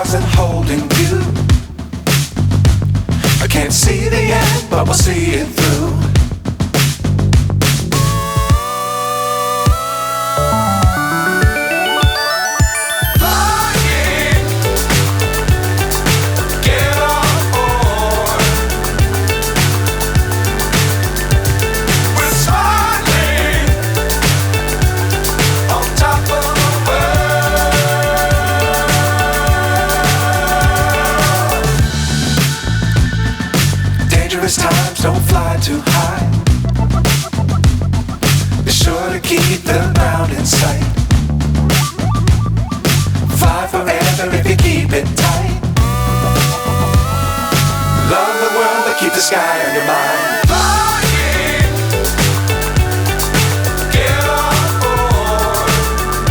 stars and holding you. I can't see the end, but we'll see it through. Times don't fly too high. Be sure to keep the ground in sight. Fly forever if you keep it tight. Love the world but keep the sky on your mind.